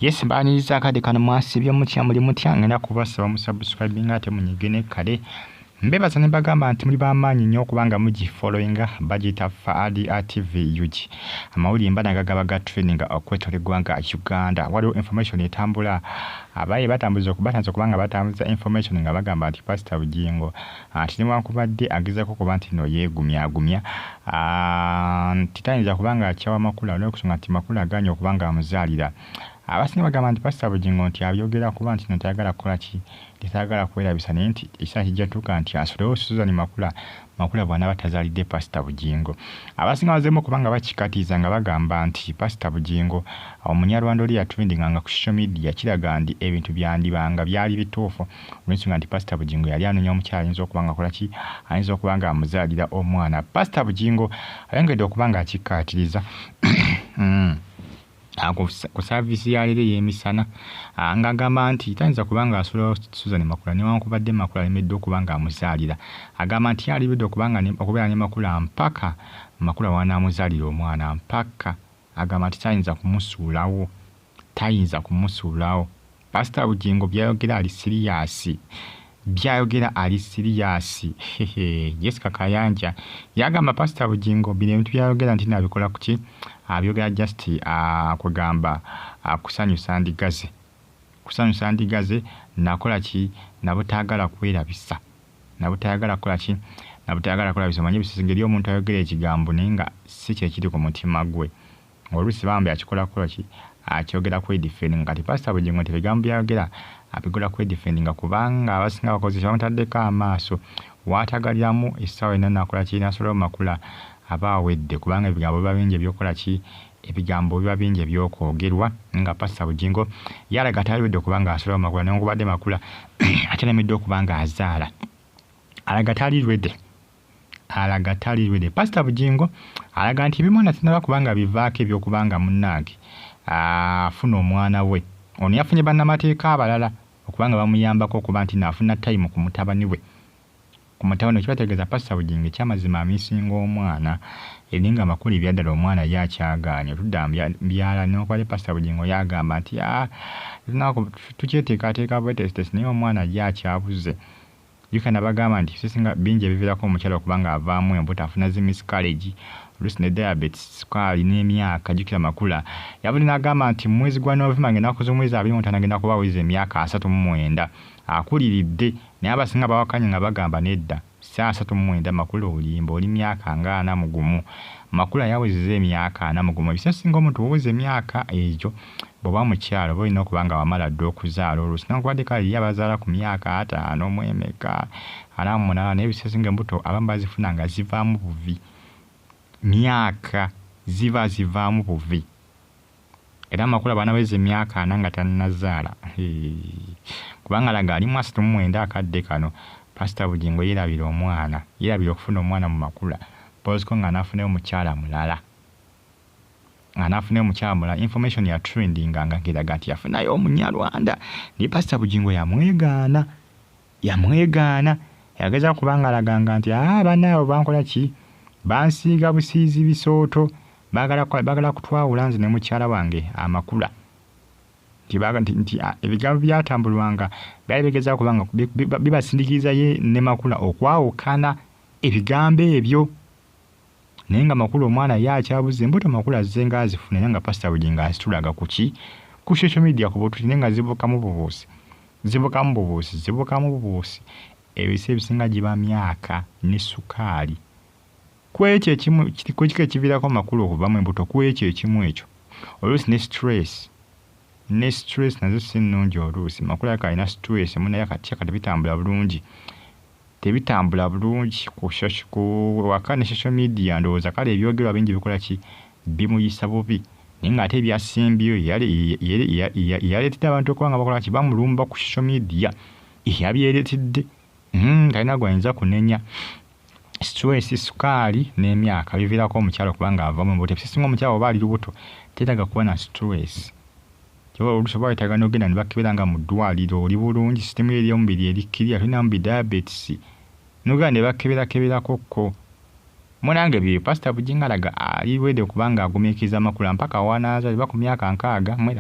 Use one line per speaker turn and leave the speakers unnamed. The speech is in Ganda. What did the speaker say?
Yes mbaniriza akade kano mwasibye mutya muli mutya ngenda kubasaba musubscribing ate munyigene kale mbebaza ne bagamba nti muri bamaanyi nnyo kubanga mugi followinga bagita Faadi TV UG amawuli mbana gagaba ga training okwetole gwanga Uganda waliwo information etambula abaye batambuza okubatanza kubanga batambuza information nga bagamba nti Pastor Bugingo ati niwankubadde agezako kuba nti no yegumya titayinza kubanga akyawa Makula n'okusonga nti Makula aganya okubanga amuzaalira abasinga bagamba nti Pastor Bugingo nti abyogera kuba nti no tayagala kukola ki tayagala kwerabisa naye nti ekiseera kijja tuuka nti asolewo Suzan Makula bwana batazaalidde Pastor Bugingo abasinga bazeemu kubanga bakikatiza nga bagamba nti Pastor Bugingo omunyarwanda oli yatwendinganga ku social media kiraga nti ebintu byandibanga byali bituufu olw'ensonga nti Pastor Bugingo yali anoonya omukyala ayinza okubanga akola ki ayinza okubanga amuzaalira omwana Pastor Bugingo ayongedde okubanga akikkaatiriza ku service ya leero y'emisana ng'agamba nti tayinza kubanga asobola Suzan Makula newankubadde Makula alemedde okubanga amuzaalira agamba nti yalibidde okubanga okubeera ne Makula mpaka Makula wanaamuzaalira omwana mpaka agamba nti tayinza kumusuulawo Pastor Bugingo byayogera ali serious Jessica Kayanja yagamba Pastor Bugingo bino ebintu byayogera nti nabikola kuki abyogera just kugamba kusanyusa ndigaze nakola ki nabutagala kwerabisa nabutagala kola manye bisingeri omuntu ayogera ekigambo nenga si kye kiri ku mutima gwe olusi bambe akikola kola ki akyogera kwe defending kati Pastor Bugingo tebigambo byayogera abigola kwe defending kubanga abasinga bakozesa bamutaddeko amaaso watagaliramu essaawa ena nakola ki nasobola Makula abawedde kubanga ebigambo biba bingi ebyokola ki ebigambo biba bingi ebyokwogerwa nga Pastor Bugingo yalaga talibidde okubanga asobola Makula newankubadde Makula akyalemiddde okubanga azaala alaga talirwedde Pastor Bugingo alaga nti bimwana tinaba kubanga bivaako ebyokubanga munnange afuna omwana we ono yafunye bannamateeka abalala okubanga bamuyambako okuba nti naafuna time ku mutabani we ku mutabani kibategeeza Pastor Bugingo ekyamazima amisinga omwana ebiringa makulu ebyaddala omwana yakyagaanye tudda mbyala n'okwali Pastor Bugingo yagamba nti tukyeteekateeka bwetesitesi naye omwana yakyabuze yukana bagamba nti sisinga bingi ebiviirako omukyala okubanga avaamu embuto afuna zi miscarriage oluusi ne diabetes sukaali n'emyaka jjukira Makula yabuli n'agamba nti mu mwezi gwa November ngenda kukoza omwezi 25 ngenda kuba aweza emyaka 39 akuliridde naye abasinga bawakanye nga bagamba nedda saa 39 Makula olimba oli myaka nga 40 Makula yawezeza emyaka 40 ebisesinga omuntu oweza emyaka egyo bw'oba mukyalo oba olina okubanga wamala dda okuzaala oluusi nankubadde kale ye abazaala ku myaka 5 mu emeka 48 naye ebisesinga embuto abamu bazifuna nga zivaamu buvi myaka zivaamu buvi era Makula banaweza emyaka 4 nga tannazaala kubanga laga ali mu 39 akadde kano Pastor Bugingo yerabira okufuna omwana mu Makula poziko nga anafuneyo omukyala mulala information ya trending nga ngiraga nti yafunayo omunyarwanda ni Pastor Bugingo yamwegaana yageza kubanga laganga nti banaabo bankola ki bansiiga busiizi bisooto bagala kutwawula nze ne mukyala wange Makula nti ebigambo byatambulwanga byali bigeza kubanga bibasindikiriza ye ne Makula okwawukana ebigambo ebyo naye nga Makula omwana yakyabuze embuto Makula azzenga azifuna nga Pastor Bugingo azitulaga ku social media ku bututi naye nga zivukamu bubuusi ebise ebisinga giba myaka ne sukaali kwekyo ekimu kiko ekiviirako Makula okuvamu embuto kwekyo ekimu ekyo oluusi ne stress nazo si nnungi oluusi Makula yakalina stress munaye akatya tebitambula bulungi ku waka ne social media ndowooza kale ebyogerwa bingi bikola ki bimuyisa bubi naye ng'ate ebyasimbyo yaleetedde abantu okubanga bakola ki bamulumba ku social media yabyereetedde talina gwayinza kunenya stress sukaali n'emyaka biviirako omukyalo kubanga avamu embuto ebisesinga omukyalo oba ali lubuto tetaga kuba na stress kiba olusobola yetaga n'ogenda ne bakebera nga mu ddwaliro oli bulungi sisitemu y'omubiri erikkirira tulina mu diabetes n'ogenda ne bakeberakokko munange bye Pastor Bugingo alaga aliwedde kubanga agumiikiriza Makula mpaka wanaazaalibwa ku myaka 60